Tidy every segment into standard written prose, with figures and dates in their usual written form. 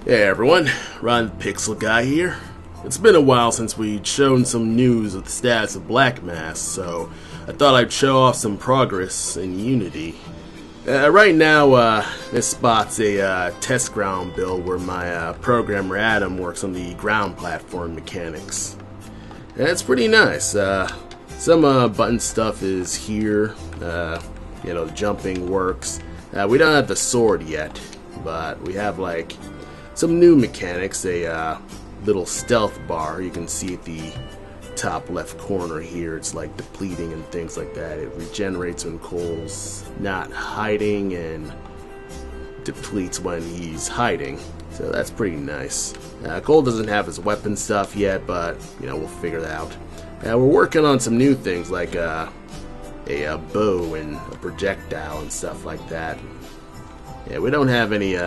Hey everyone, Ron the Pixel Guy here. It's been a while since we'd shown some news of the status of Blackmask, so I thought I'd show off some progress in Unity. Right now, this spot's a test ground build where my programmer Adam works on the ground platform mechanics. And it's pretty nice. Some button stuff is here. The jumping works. We don't have the sword yet, but we have like some new mechanics, a little stealth bar you can see at the top left corner here. It's like depleting and things like that. It regenerates when Cole's not hiding and depletes when he's hiding. So that's pretty nice. Cole doesn't have his weapon stuff yet, but we'll figure that out. We're working on some new things like a bow and a projectile and stuff like that. Yeah, we don't have any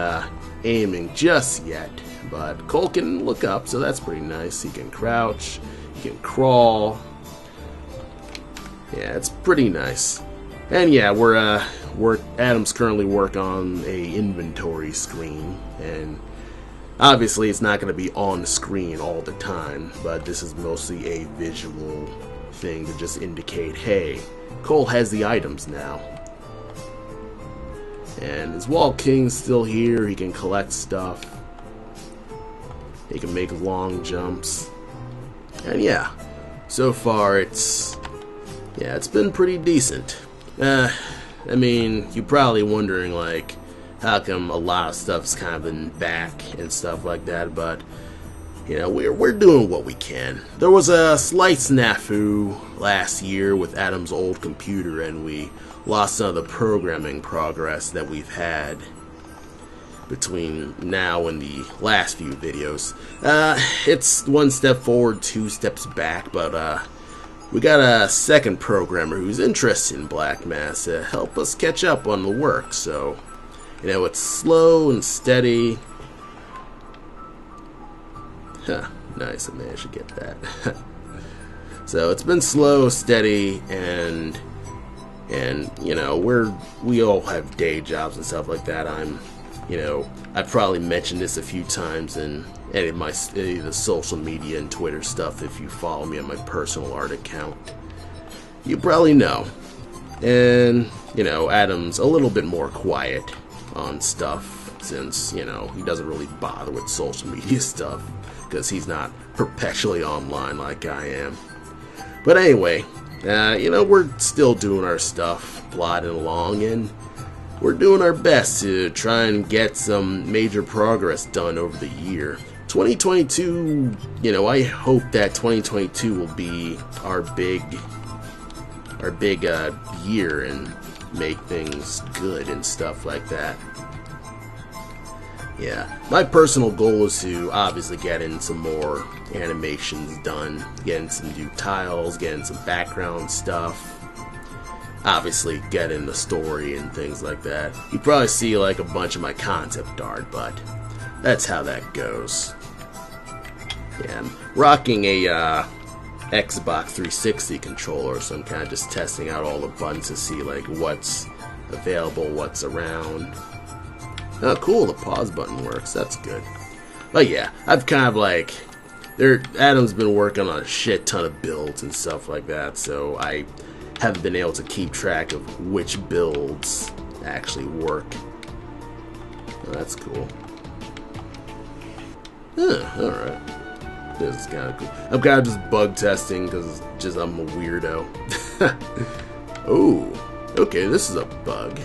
aiming just yet, but Cole can look up, so that's pretty nice. He can crouch, he can crawl. Yeah, it's pretty nice. And yeah, Adam's currently working on a inventory screen, and obviously it's not going to be on the screen all the time, but this is mostly a visual thing to just indicate, hey, Cole has the items now. And his Wall King's still here. He can collect stuff. He can make long jumps. And yeah, so far it's been pretty decent. I mean, you're probably wondering like, how come a lot of stuff's kind of been back and stuff like that, but we're doing what we can. There was a slight snafu last year with Adam's old computer, and we lost some of the programming progress that we've had between now and the last few videos. It's one step forward, two steps back, but we got a second programmer who's interested in Blackmask to help us catch up on the work. So, it's slow and steady. Huh, nice, I managed to get that. So it's been slow, steady, and we all have day jobs and stuff like that. I've probably mentioned this a few times in any of the social media and Twitter stuff. If you follow me on my personal art account, you probably know. And Adam's a little bit more quiet on stuff since he doesn't really bother with social media stuff because he's not perpetually online like I am. But anyway, we're still doing our stuff, plodding along, and we're doing our best to try and get some major progress done over the year. 2022, I hope that 2022 will be our big year and make things good and stuff like that. Yeah, my personal goal is to obviously get in some more animations done, getting some new tiles, getting some background stuff, obviously get in the story and things like that. You probably see like a bunch of my concept art, but that's how that goes. Yeah, I'm rocking a Xbox 360 controller, so I'm kind of just testing out all the buttons to see like what's available, what's around. Oh, cool, the pause button works. That's good. But yeah, I've kind of like... Adam's been working on a shit ton of builds and stuff like that, so I haven't been able to keep track of which builds actually work. Oh, that's cool. Alright. This is kind of cool. I'm kind of just bug testing because I'm a weirdo. Oh, okay, this is a bug.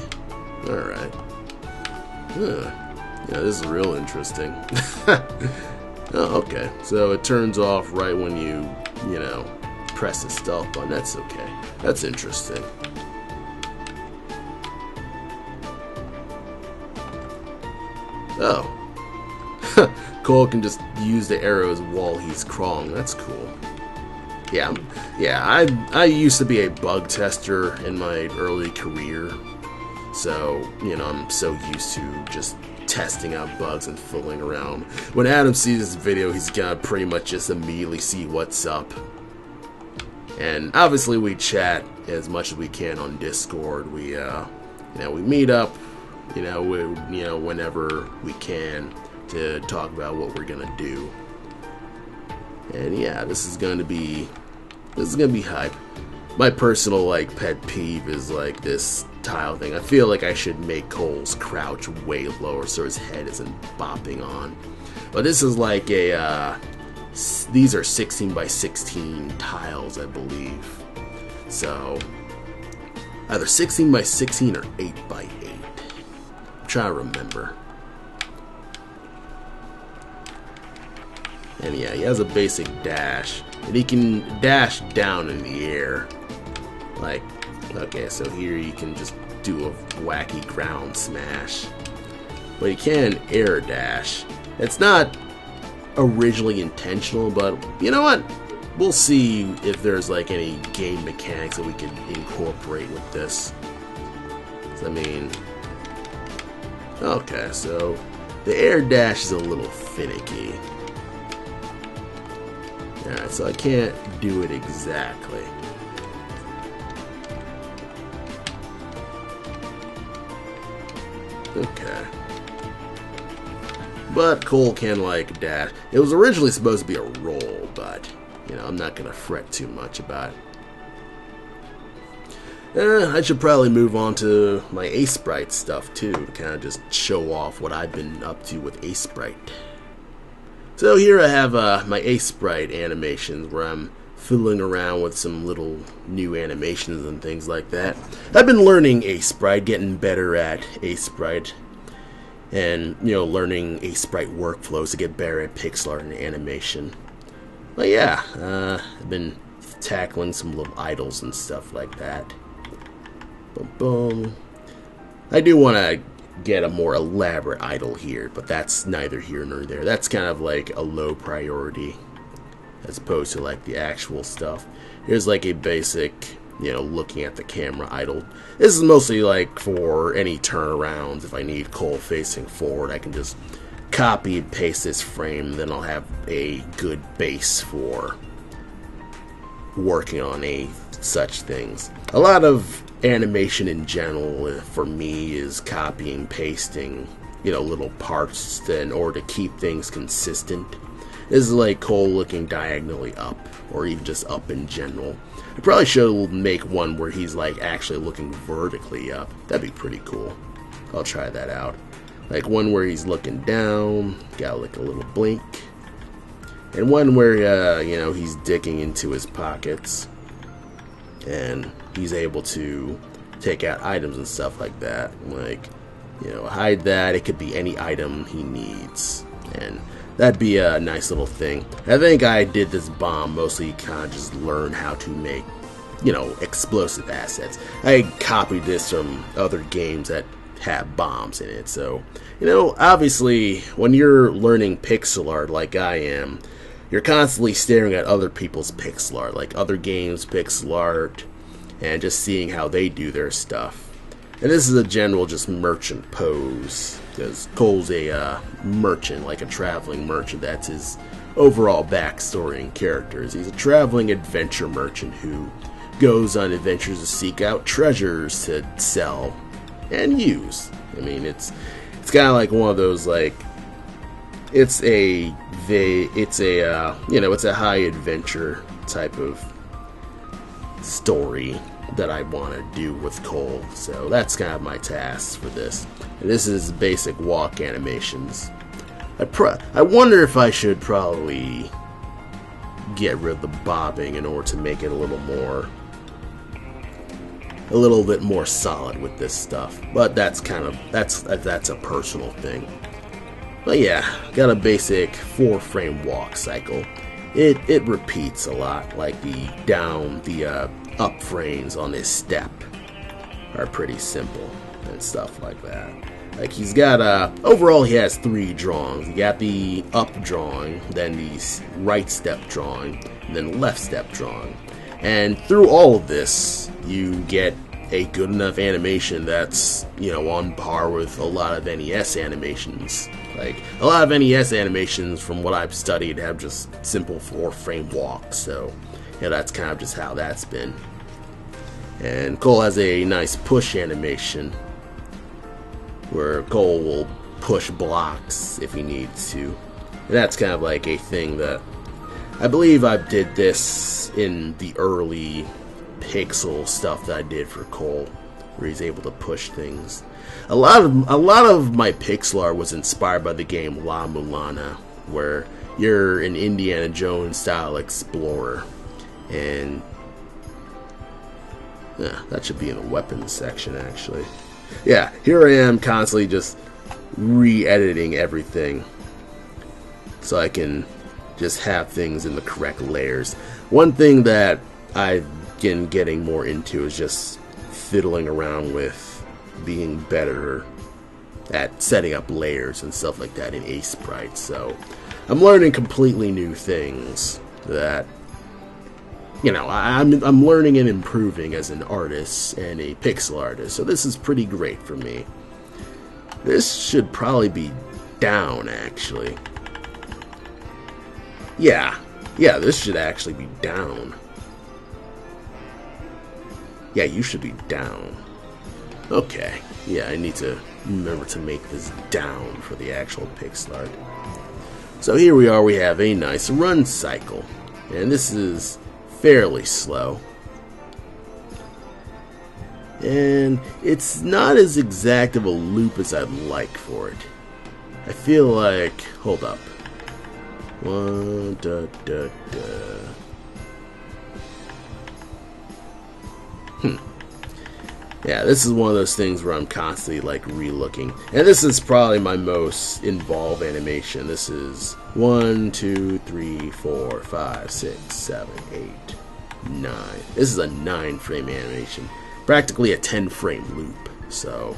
Alright. Yeah, this is real interesting. Oh, okay. So it turns off right when you press the stealth button. That's okay. That's interesting. Oh. Cole can just use the arrows while he's crawling. That's cool. Yeah, I used to be a bug tester in my early career. So, I'm so used to just testing out bugs and fooling around. When Adam sees this video, he's gonna pretty much just immediately see what's up. And obviously we chat as much as we can on Discord. We meet up, whenever we can to talk about what we're gonna do. And yeah, this is gonna be hype. My personal like pet peeve is like this tile thing. I feel like I should make Cole's crouch way lower so his head isn't bopping on. But this is like a these are 16 by 16 tiles, I believe. So either 16 by 16 or 8 by 8. I'm trying to remember. And yeah, he has a basic dash, and he can dash down in the air. Like, okay, so here you can just do a wacky ground smash. But you can air dash. It's not originally intentional, but you know what? We'll see if there's like any game mechanics that we can incorporate with this. I mean, okay, so the air dash is a little finicky. Alright, so I can't do it exactly. Okay. But Cole can like dash. It was originally supposed to be a roll, but you know, I'm not gonna fret too much about it. I should probably move on to my Sprite stuff too, to kind of just show off what I've been up to with Sprite. So here I have my Sprite animations, where I'm fiddling around with some little new animations and things like that. I've been learning Sprite, getting better at Sprite, and you know, learning Sprite workflows to get better at pixel art and animation. But yeah, I've been tackling some little idols and stuff like that. Boom, boom. I do want to get a more elaborate idol here, but that's neither here nor there. That's kind of like a low priority as opposed to like the actual stuff. Here's like a basic, you know, looking at the camera idol. This is mostly like for any turnarounds. If I need Cole facing forward, I can just copy and paste this frame, then I'll have a good base for working on such things. A lot of animation in general for me is copying, pasting, you know, little parts in order to keep things consistent. This is like Cole looking diagonally up, or even just up in general. I probably should make one where he's like actually looking vertically up. That'd be pretty cool. I'll try that out. Like one where he's looking down, got like a little blink, and one where you know, he's digging into his pockets and he's able to take out items and stuff like that. Like, you know, hide that. It could be any item he needs, and that'd be a nice little thing. I think I did this bomb mostly kind of just learn how to make, you know, explosive assets. I copied this from other games that have bombs in it. So, you know, obviously when you're learning pixel art like I am, you're constantly staring at other people's pixel art, like other games' pixel art, and just seeing how they do their stuff. And this is a general just merchant pose, because Cole's a merchant, like a traveling merchant. That's his overall backstory and characters. He's a traveling adventure merchant who goes on adventures to seek out treasures to sell and use. I mean, it's kind of like one of those, like, it's a you know, it's a high adventure type of story that I want to do with Cole. So that's kind of my task for this. And this is basic walk animations. I wonder if I should probably get rid of the bobbing in order to make it a little bit more solid with this stuff. But that's a personal thing. But yeah, got a basic 4-frame walk cycle. It repeats a lot, like the up frames on this step are pretty simple and stuff like that. Like he's got overall he has 3 drawings. You got the up drawing, then the right step drawing, and then left step drawing. And through all of this, you get a good enough animation that's, you know, on par with a lot of NES animations. Like, a lot of NES animations, from what I've studied, have just simple 4-frame walks. So, yeah, that's kind of just how that's been. And Cole has a nice push animation, where Cole will push blocks if he needs to. And that's kind of like a thing that I believe I did this in the early pixel stuff that I did for Cole, where he's able to push things. A lot of my pixel art was inspired by the game La Mulana, where you're an Indiana Jones style explorer, and yeah, that should be in the weapons section actually. Yeah, here I am constantly just re-editing everything so I can just have things in the correct layers. One thing that I've been getting more into is just fiddling around with being better at setting up layers and stuff like that in Sprite. So I'm learning completely new things that, you know, I'm learning and improving as an artist and a pixel artist. So this is pretty great for me. This should probably be down actually. Yeah, this should actually be down. Yeah, you should be down. Okay, yeah, I need to remember to make this down for the actual pixel art. So here we are, we have a nice run cycle. And this is fairly slow. And it's not as exact of a loop as I'd like for it. I feel like, hold up. Yeah, this is one of those things where I'm constantly like re-looking. And this is probably my most involved animation. This is 1, 2, 3, 4, 5, 6, 7, 8, 9. This is a 9-frame animation. Practically a 10-frame loop. So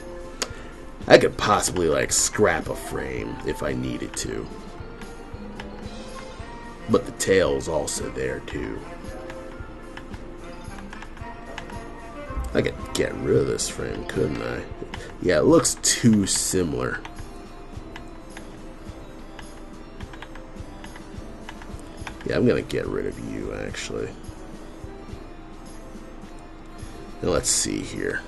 I could possibly like scrap a frame if I needed to. But the tail's also there too. I could get rid of this frame, couldn't I? Yeah, it looks too similar. Yeah, I'm gonna get rid of you actually. Now let's see here.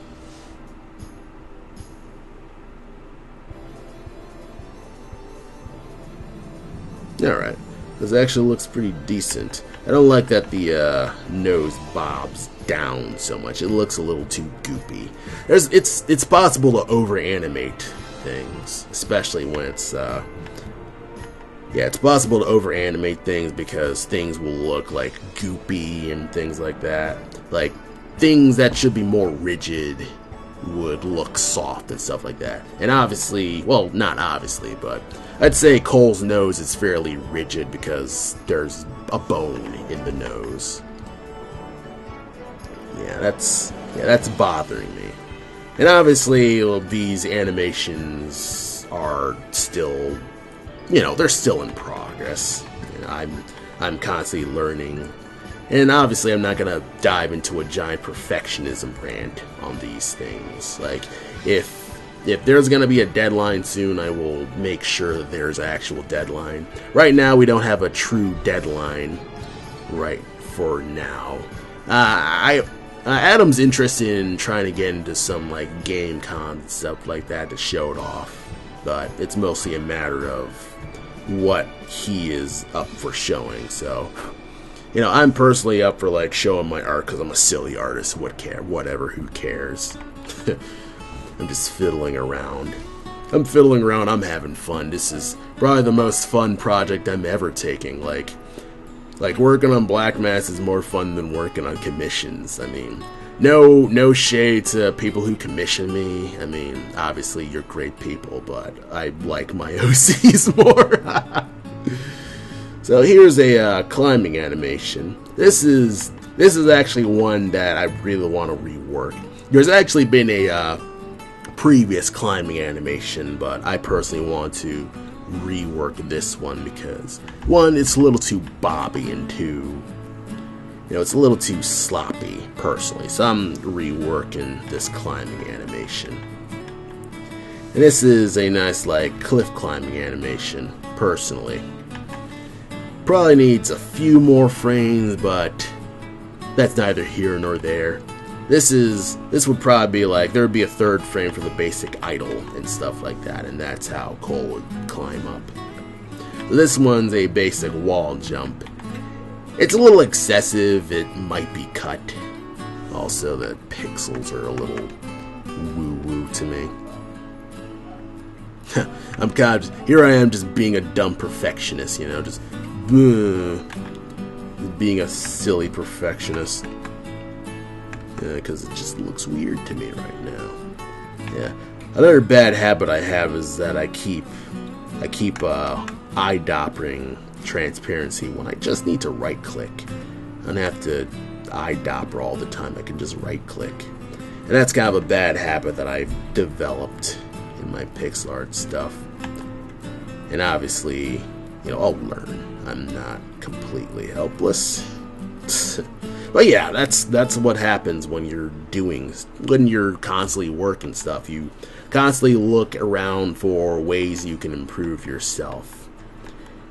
Alright. This actually looks pretty decent. I don't like that the nose bobs down so much. It looks a little too goopy. It's possible to over animate things, especially when it's it's possible to over animate things because things will look like goopy and things like that. Like things that should be more rigid would look soft and stuff like that. And obviously, well, not obviously, but I'd say Cole's nose is fairly rigid because there's a bone in the nose. Yeah, that's bothering me. And obviously, these animations are still, you know, they're still in progress. You know, I'm constantly learning. And obviously, I'm not gonna dive into a giant perfectionism rant on these things. Like, if there's gonna be a deadline soon, I will make sure that there's an actual deadline. Right now, we don't have a true deadline. Right for now, Adam's interested in trying to get into some like game con and stuff like that to show it off, but it's mostly a matter of what he is up for showing. So, you know, I'm personally up for like showing my art because I'm a silly artist. Whatever, who cares? I'm just fiddling around. I'm having fun. This is probably the most fun project I'm ever taking. Like working on Blackmask is more fun than working on commissions. I mean, no shade to people who commission me. I mean, obviously you're great people, but I like my OCs more. So here's a climbing animation. This is actually one that I really want to rework. There's actually been a previous climbing animation, but I personally want to rework this one because, one, it's a little too bobby, and two, you know, it's a little too sloppy personally. So I'm reworking this climbing animation. And this is a nice like cliff climbing animation personally. Probably needs a few more frames, but that's neither here nor there. This would probably be like, there would be a third frame for the basic idle and stuff like that, and that's how Cole would climb up. So this one's a basic wall jump. It's a little excessive, it might be cut. Also, the pixels are a little woo-woo to me. I'm kind of, here I am just being a dumb perfectionist, you know, just being a silly perfectionist. Because it just looks weird to me right now. Yeah. Another bad habit I have is that I keep eye-doppering transparency when I just need to right-click. I don't have to eye-dopper all the time. I can just right-click. And that's kind of a bad habit that I've developed in my pixel art stuff. And obviously, you know, I'll learn. I'm not completely helpless. But yeah, that's what happens when you're constantly working stuff. You constantly look around for ways you can improve yourself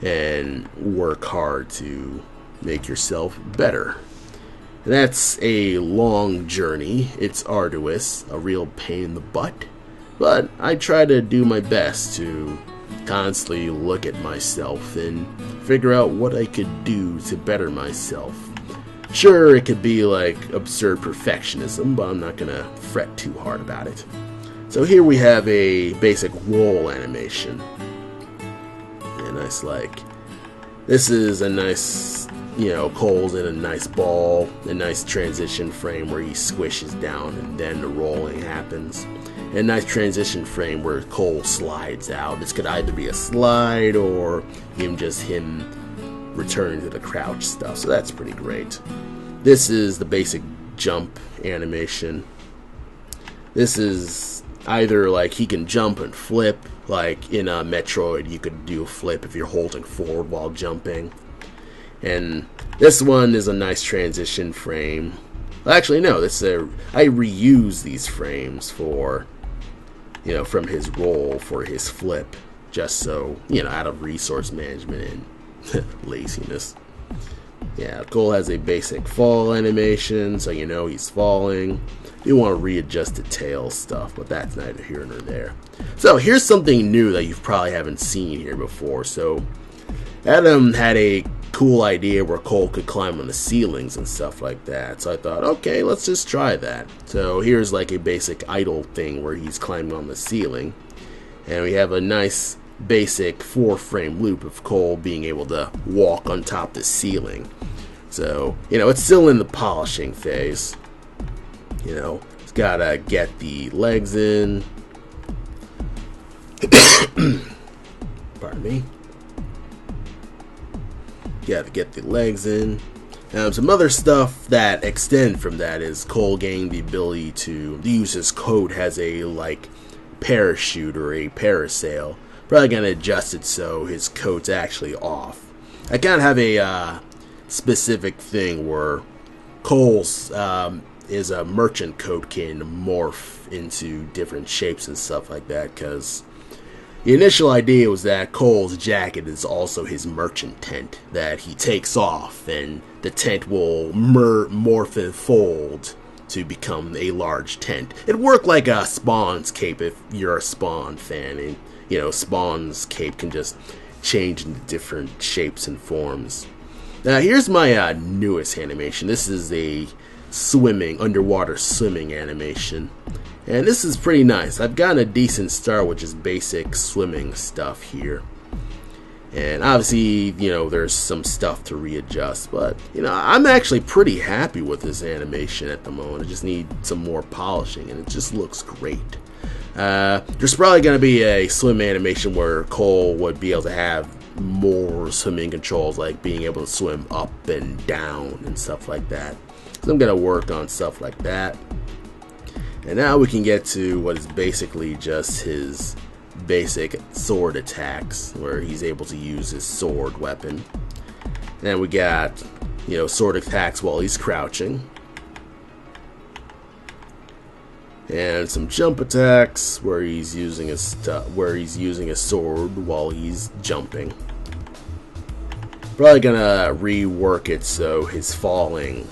and work hard to make yourself better. And that's a long journey. It's arduous, a real pain in the butt. But I try to do my best to constantly look at myself and figure out what I could do to better myself. Sure, it could be like absurd perfectionism, but I'm not gonna fret too hard about it. So here we have a basic roll animation. And this is a nice, you know, Cole's in a nice ball, a nice transition frame where he squishes down and then the rolling happens. And a nice transition frame where Cole slides out. This could either be a slide or him return to the crouch stuff, so that's pretty great. This is the basic jump animation. This is either like he can jump and flip, like in a Metroid you could do a flip if you're holding forward while jumping. And this one is a nice transition frame. Actually no, I reuse these frames for, you know, from his roll for his flip, just so, you know, out of resource management and laziness. Yeah, Cole has a basic fall animation, so you know he's falling. You want to readjust the tail stuff, but that's neither here nor there. So here's something new that you probably haven't seen here before. So Adam had a cool idea where Cole could climb on the ceilings and stuff like that. So I thought, okay, let's just try that. So here's like a basic idle thing where he's climbing on the ceiling. And we have a nice basic 4-frame loop of Cole being able to walk on top of the ceiling. So, you know, it's still in the polishing phase. You know, he's gotta get the legs in. Pardon me. Gotta get the legs in. Some other stuff that extend from that is Cole gaining the ability to use his coat as a, like, parachute or a parasail. Probably gonna adjust it so his coat's actually off. I kind of have a specific thing where Cole's is a merchant coat can morph into different shapes and stuff like that, because the initial idea was that Cole's jacket is also his merchant tent that he takes off, and the tent will morph and fold to become a large tent. It'd work like a Spawn's cape if you're a Spawn fan, and you know, Spawn's cape can just change into different shapes and forms. Now here's my newest animation. This is a underwater swimming animation. And this is pretty nice. I've gotten a decent start with just basic swimming stuff here. And obviously, you know, there's some stuff to readjust, but, you know, I'm actually pretty happy with this animation at the moment. I just need some more polishing, and it just looks great. There's probably going to be a swim animation where Cole would be able to have more swimming controls, like being able to swim up and down and stuff like that. So I'm going to work on stuff like that. And now we can get to what is basically just his basic sword attacks, where he's able to use his sword weapon. And then we got, you know, sword attacks while he's crouching. And some jump attacks where he's using a sword while he's jumping. Probably gonna rework it so his falling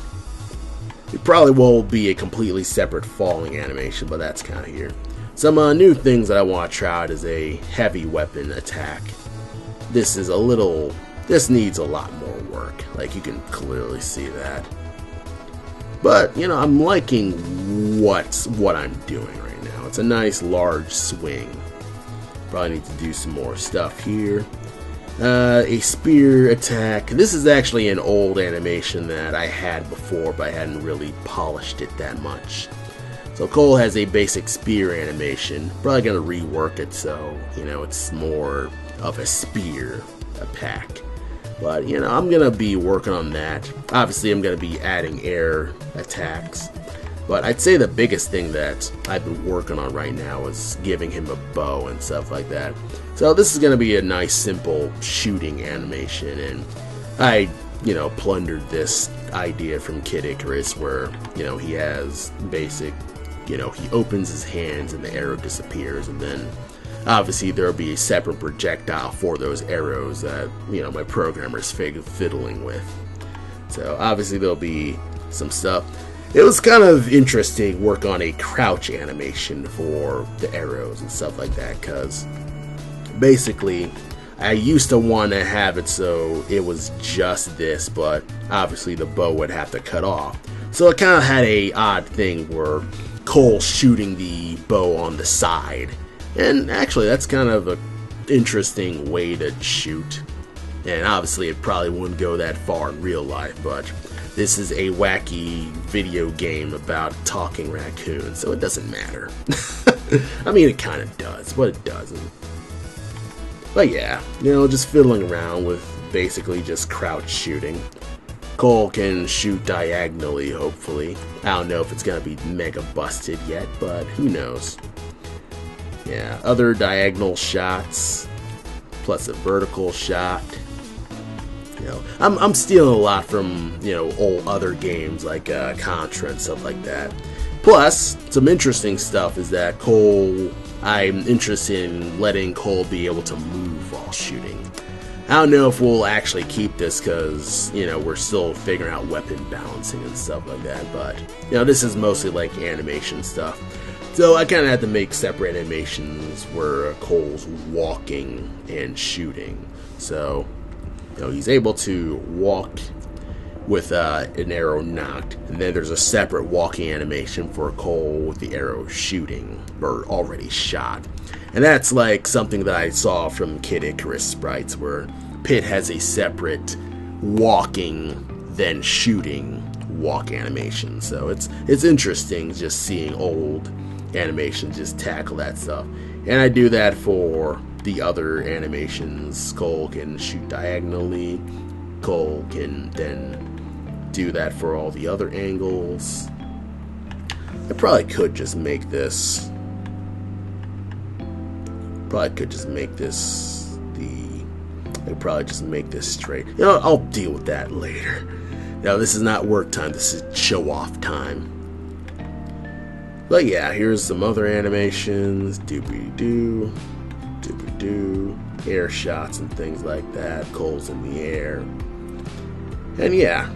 It probably will be a completely separate falling animation, but that's kind of here. Some new things that I want to try out is a heavy weapon attack. This needs a lot more work, like you can clearly see that. But, you know, I'm liking what I'm doing right now. It's a nice large swing. Probably need to do some more stuff here. A spear attack. This is actually an old animation that I had before, but I hadn't really polished it that much. So Cole has a basic spear animation. Probably gonna rework it so, you know, it's more of a spear attack. But, you know, I'm gonna be working on that. Obviously, I'm gonna be adding air attacks. But I'd say the biggest thing that I've been working on right now is giving him a bow and stuff like that. So this is gonna be a nice, simple shooting animation, and I, you know, plundered this idea from Kid Icarus, where, you know, he has basic, you know, he opens his hands and the arrow disappears, and then obviously there'll be a separate projectile for those arrows that, you know, my programmer's fiddling with. So obviously there'll be some stuff. It was kind of interesting work on a crouch animation for the arrows and stuff like that, because basically I used to want to have it so it was just this, but obviously the bow would have to cut off. So it kind of had a odd thing where Cole shooting the bow on the side. And actually that's kind of an interesting way to shoot. And obviously it probably wouldn't go that far in real life, but this is a wacky video game about talking raccoons, so it doesn't matter. I mean, it kind of does, but it doesn't. But yeah, you know, just fiddling around with basically just crouch shooting. Cole can shoot diagonally, hopefully. I don't know if it's going to be mega busted yet, but who knows. Yeah, other diagonal shots, plus a vertical shot. You know, I'm stealing a lot from, you know, old other games like Contra and stuff like that. Plus, some interesting stuff is that I'm interested in letting Cole be able to move while shooting. I don't know if we'll actually keep this because, you know, we're still figuring out weapon balancing and stuff like that, but, you know, this is mostly like animation stuff. So I kind of had to make separate animations where Cole's walking and shooting. So, you know, he's able to walk with an arrow knocked, and then there's a separate walking animation for Cole with the arrow shooting, or already shot. And that's like something that I saw from Kid Icarus sprites, where Pit has a separate walking, then shooting walk animation. So it's interesting just seeing old animations just tackle that stuff. And I do that for the other animations. Cole can shoot diagonally. Cole can then do that for all the other angles. I probably could just make this. I could probably just make this straight. You know, I'll deal with that later. Now, this is not work time. This is show-off time. But yeah, here's some other animations. Doobie-doo. Doobie-doo. Air shots and things like that. Cole's in the air. And yeah,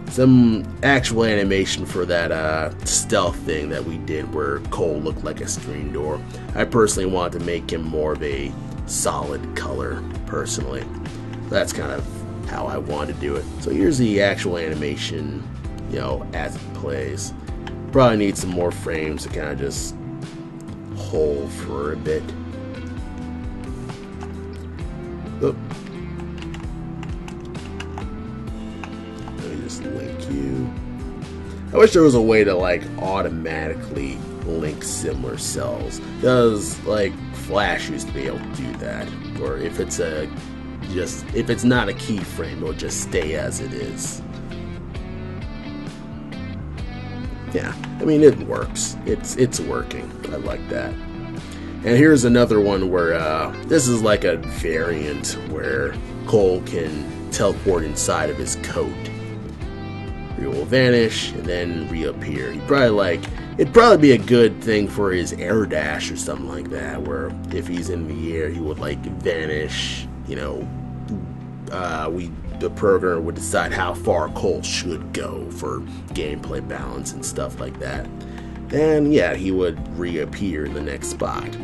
some actual animation for that stealth thing that we did where Cole looked like a screen door. I personally wanted to make him more of a solid color, personally. That's kind of how I wanted to do it. So here's the actual animation, you know, as it plays. Probably need some more frames to kind of just hold for a bit. Oh. Let me just link you. I wish there was a way to like automatically link similar cells. Because like Flash used to be able to do that. Or if it's not a keyframe, it'll just stay as it is. Yeah, I mean, it works. It's working. I like that. And here's another one where this is like a variant where Cole can teleport inside of his coat. He will vanish and then reappear. It'd probably be a good thing for his air dash or something like that, where if he's in the air, he would like vanish, you know, the programmer would decide how far Cole should go for gameplay balance and stuff like that. And yeah, he would reappear in the next spot.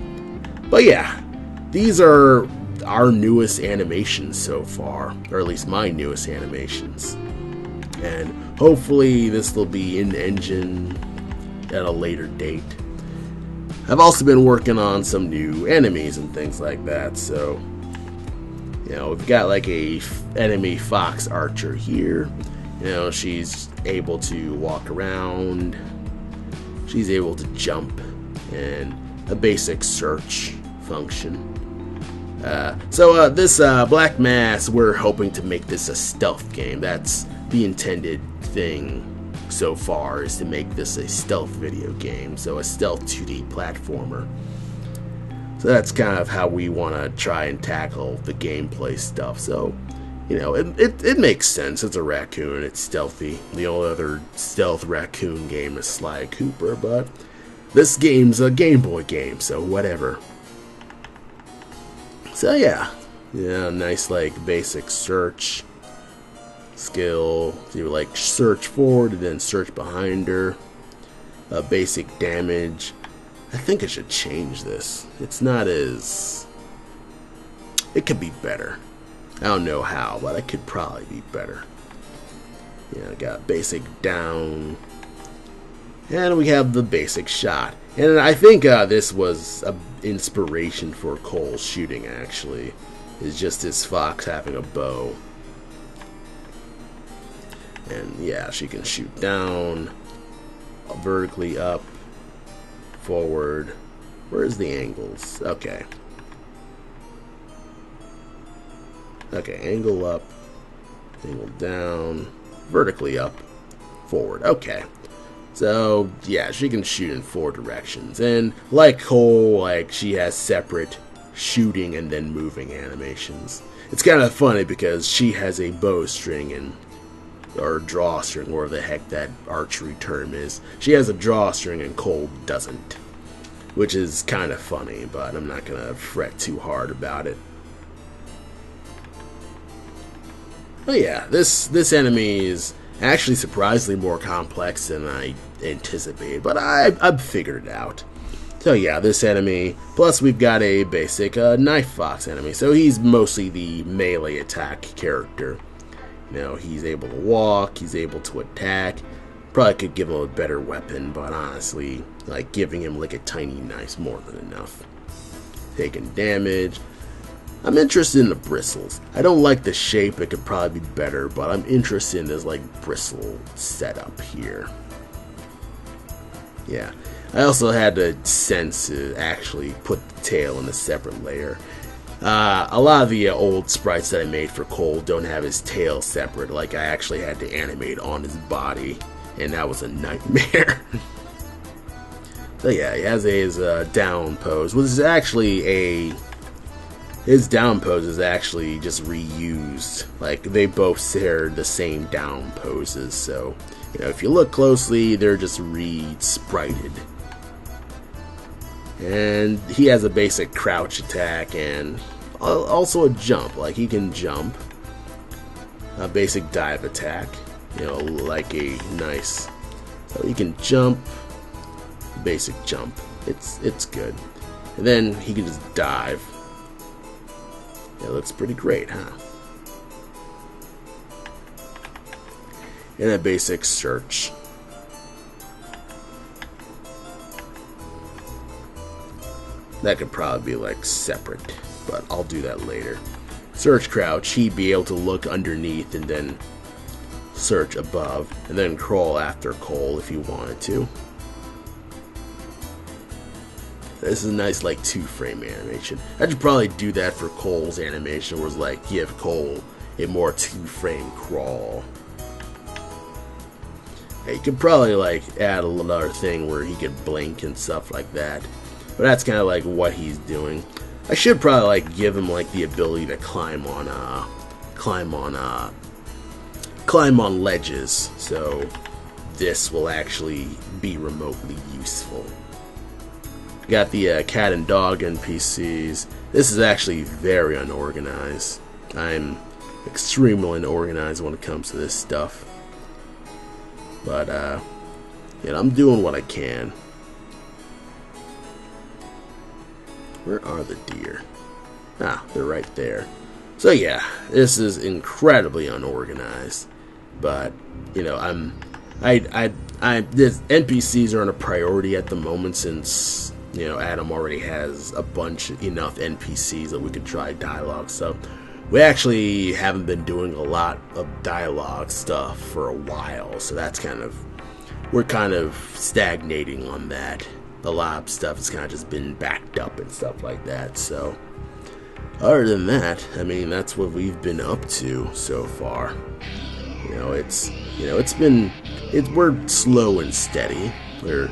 But yeah, these are our newest animations so far, or at least my newest animations. And hopefully this will be in engine at a later date. I've also been working on some new enemies and things like that, so you know, we've got like a enemy fox archer here. You know, she's able to walk around, she's able to jump, and a basic search function. So this Blackmask, we're hoping to make this a stealth game. That's the intended thing so far, is to make this a stealth video game, so a stealth 2D platformer. So that's kind of how we want to try and tackle the gameplay stuff. So, you know, it makes sense. It's a raccoon, it's stealthy. The only other stealth raccoon game is Sly Cooper, but this game's a Game Boy game, so whatever. So yeah, nice like basic search skill. So you like search forward and then search behind her. Basic damage. I think I should change this. It's not as... It could be better. I don't know how, but it could probably be better. Yeah, I got basic down. And we have the basic shot. And I think this was an inspiration for Cole's shooting, actually. It's just this fox having a bow. And yeah, she can shoot down, vertically up, forward. Where's the angles? Okay. Okay, angle up, angle down, vertically up, forward. Okay. So, yeah, she can shoot in 4 directions. And like Cole, like, she has separate shooting and then moving animations. It's kind of funny because she has a bowstring and or drawstring, whatever the heck that archery term is. She has a drawstring and Cole doesn't, which is kind of funny, but I'm not gonna fret too hard about it. But yeah, this enemy is actually surprisingly more complex than I anticipated, but I've figured it out. So yeah, this enemy, plus we've got a basic knife fox enemy, so he's mostly the melee attack character. You know, he's able to walk, he's able to attack. Probably could give him a better weapon, but honestly, like, giving him like a tiny knife's more than enough. Taking damage. I'm interested in the bristles. I don't like the shape, it could probably be better, but I'm interested in this like bristle setup here. Yeah. I also had the sense to actually put the tail in a separate layer. A lot of the old sprites that I made for Cole don't have his tail separate. Like, I actually had to animate on his body, and that was a nightmare. So yeah, he has his down pose, which is actually his down pose is actually just reused. Like, they both share the same down poses, so, you know, if you look closely, they're just re-sprited. And he has a basic crouch attack and also a jump. Like, he can jump. A basic dive attack. You know, like a nice... So he can jump. Basic jump. It's good. And then he can just dive. It looks pretty great, huh? And a basic search. That could probably be like separate, but I'll do that later. Search crouch, he'd be able to look underneath and then search above, and then crawl after Cole if you wanted to. This is a nice like 2-frame animation. I should probably do that for Cole's animation, where it's like give Cole a more 2-frame crawl. You could probably like add another thing where he could blink and stuff like that. But that's kind of like what he's doing. I should probably like give him like the ability to climb on ledges, so this will actually be remotely useful. Got the cat and dog NPCs. This is actually very unorganized. I'm extremely unorganized when it comes to this stuff. But, yeah, I'm doing what I can. Where are the deer? Ah, they're right there. So yeah, this is incredibly unorganized. But, you know, this NPCs aren't a priority at the moment since, you know, Adam already has enough NPCs that we could try dialogue. So we actually haven't been doing a lot of dialogue stuff for a while. So that's we're kind of stagnating on that. A lot of stuff has kind of just been backed up and stuff like that. So other than that, I mean, that's what we've been up to so far. We're slow and steady. We're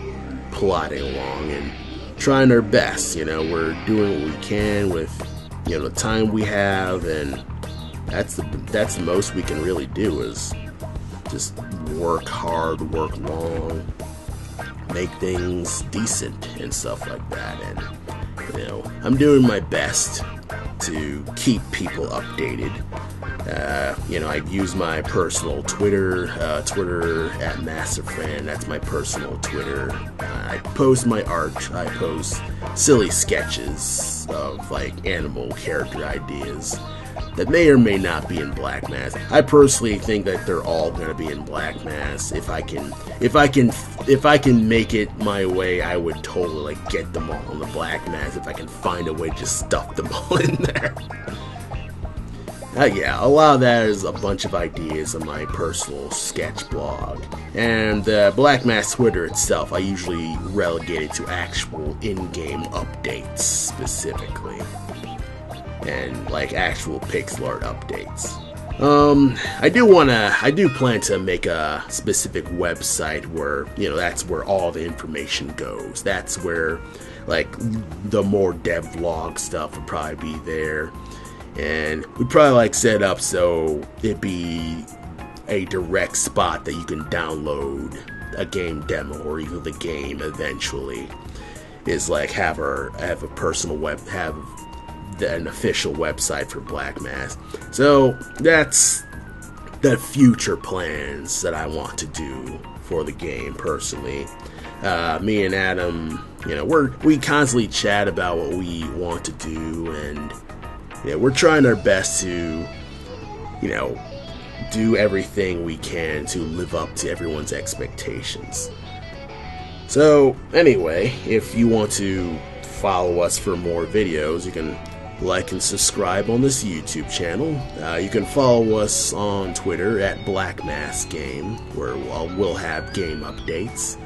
plodding along and trying our best. You know, we're doing what we can with, you know, the time we have, and that's the most we can really do is just work hard, work long, make things decent and stuff like that. And, you know, I'm doing my best to keep people updated. You know, I use my personal Twitter at MasterFan. That's my personal Twitter. I post my art. I post silly sketches of like animal character ideas that may or may not be in Blackmask. I personally think that they're all gonna be in Blackmask. If I can make it my way, I would totally like get them all in the Blackmask if I can find a way to just stuff them all in there. Yeah, a lot of that is a bunch of ideas on my personal sketch blog. And Blackmask Twitter itself, I usually relegate it to actual in-game updates specifically. And like actual pixel art updates. I do plan to make a specific website where, you know, that's where all the information goes. That's where like the more devlog stuff would probably be there. And we'd probably like set up so it'd be a direct spot that you can download a game demo or even the game eventually. Is like have a personal an official website for Blackmask. So that's the future plans that I want to do for the game personally. Me and Adam, you know, we constantly chat about what we want to do, and yeah, we're trying our best to, you know, do everything we can to live up to everyone's expectations. So anyway, if you want to follow us for more videos, you can like and subscribe on this YouTube channel. You can follow us on Twitter at Blackmask Game, where we'll have game updates.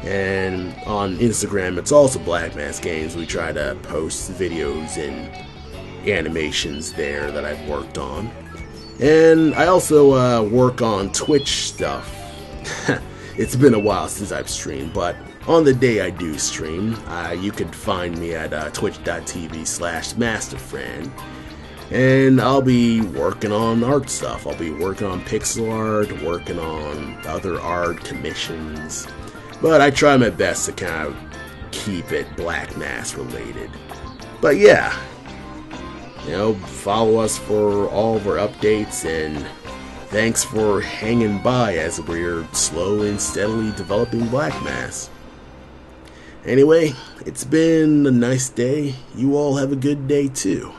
And on Instagram, it's also Blackmask Games. We try to post videos and animations there that I've worked on. And I also work on Twitch stuff. It's been a while since I've streamed, but on the day I do stream, you can find me at twitch.tv/masterfriend, and I'll be working on art stuff. I'll be working on pixel art, working on other art commissions, but I try my best to kind of keep it Blackmask related. But yeah, you know, follow us for all of our updates, and thanks for hanging by as we're slowly and steadily developing Blackmask. Anyway, it's been a nice day. You all have a good day too.